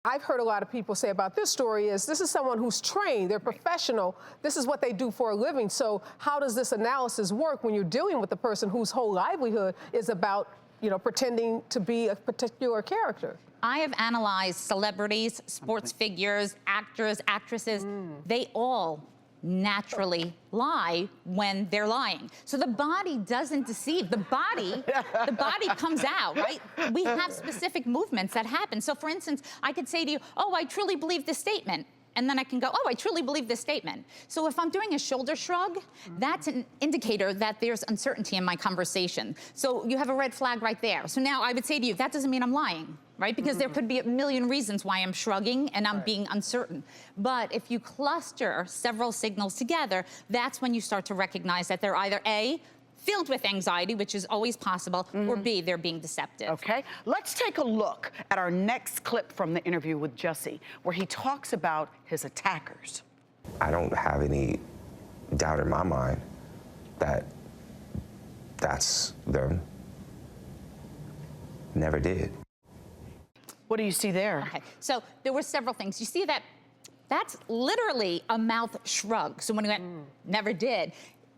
I've heard a lot of people say about this story is this is someone who's trained, they're professional, this is what they do for a living. So how does this analysis work when you're dealing with a person whose whole livelihood is about, pretending to be a particular character? I have analyzed celebrities, sports figures, actors, actresses. They all naturally lie when they're lying. So the body doesn't deceive. The body comes out, right? We have specific movements that happen. So for instance, I could say to you, oh, I truly believe this statement. And then I can go, oh, I truly believe this statement. So if I'm doing a shoulder shrug, that's an indicator that there's uncertainty in my conversation. So you have a red flag right there. So now I would say to you, that doesn't mean I'm lying, right? Because there could be a million reasons why I'm shrugging and I'm being uncertain. But if you cluster several signals together, that's when you start to recognize that they're either A, filled with anxiety, which is always possible, or B, they're being deceptive. Okay, let's take a look at our next clip from the interview with Jussie, where he talks about his attackers. I don't have any doubt in my mind that that's them. Never did. What do you see there? Okay, so there were several things. You see that? That's literally a mouth shrug. So when he went, never did,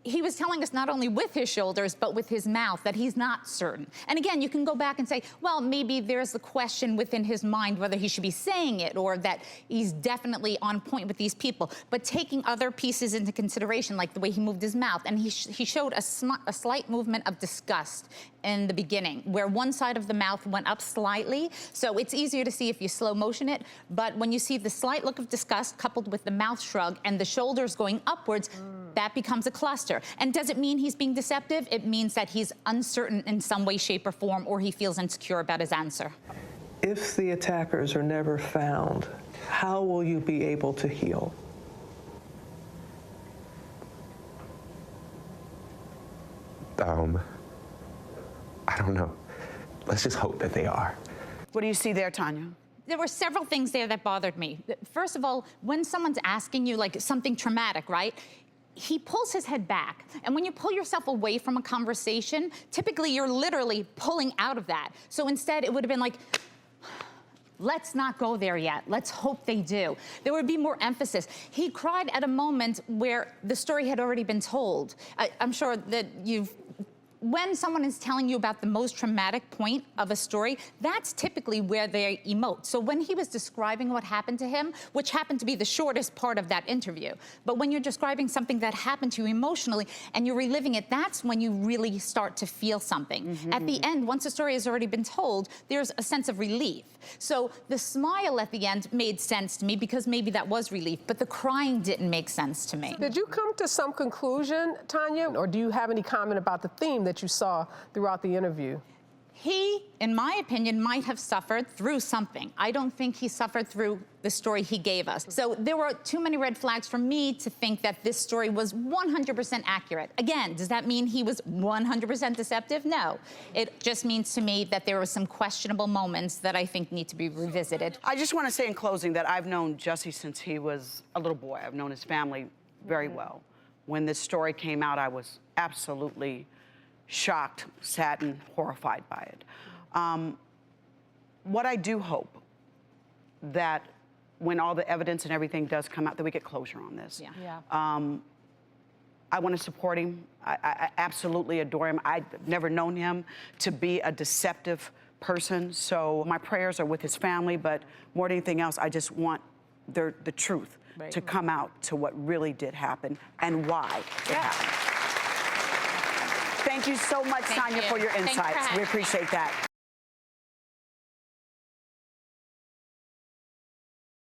he was telling us not only with his shoulders, but with his mouth that he's not certain. And again, you can go back and say, well, maybe there's the question within his mind whether he should be saying it or that he's definitely on point with these people. But taking other pieces into consideration, like the way he moved his mouth, and he showed a slight movement of disgust in the beginning, where one side of the mouth went up slightly. So it's easier to see if you slow motion it. But when you see the slight look of disgust coupled with the mouth shrug and the shoulders going upwards, that becomes a cluster. And does it mean he's being deceptive? It means that he's uncertain in some way, shape, or form, or he feels insecure about his answer. If the attackers are never found, how will you be able to heal? I don't know. Let's just hope that they are. What do you see there, Tonya? There were several things there that bothered me. First of all, when someone's asking you like something traumatic, right? He pulls his head back. And when you pull yourself away from a conversation, typically you're literally pulling out of that. So instead it would have been like, let's not go there yet. Let's hope they do. There would be more emphasis. He cried at a moment where the story had already been told. I'm sure that when someone is telling you about the most traumatic point of a story, that's typically where they emote. So when he was describing what happened to him, which happened to be the shortest part of that interview, but when you're describing something that happened to you emotionally and you're reliving it, that's when you really start to feel something. At the end, once the story has already been told, there's a sense of relief. So the smile at the end made sense to me because maybe that was relief, but the crying didn't make sense to me. Did you come to some conclusion, Tonya, or do you have any comment about the theme that you saw throughout the interview? He, in my opinion, might have suffered through something. I don't think he suffered through the story he gave us. So there were too many red flags for me to think that this story was 100% accurate. Again, does that mean he was 100% deceptive? No. It just means to me that there were some questionable moments that I think need to be revisited. I just want to say in closing that I've known Jussie since he was a little boy. I've known his family very well. When this story came out, I was absolutely shocked, saddened, horrified by it. What I do hope that when all the evidence and everything does come out, that we get closure on this. I want to support him. I absolutely adore him. I've never known him to be a deceptive person, so my prayers are with his family, but more than anything else, I just want the truth to come out to what really did happen and why it happened. Thank you so much, Tonya, for your insights. We appreciate that.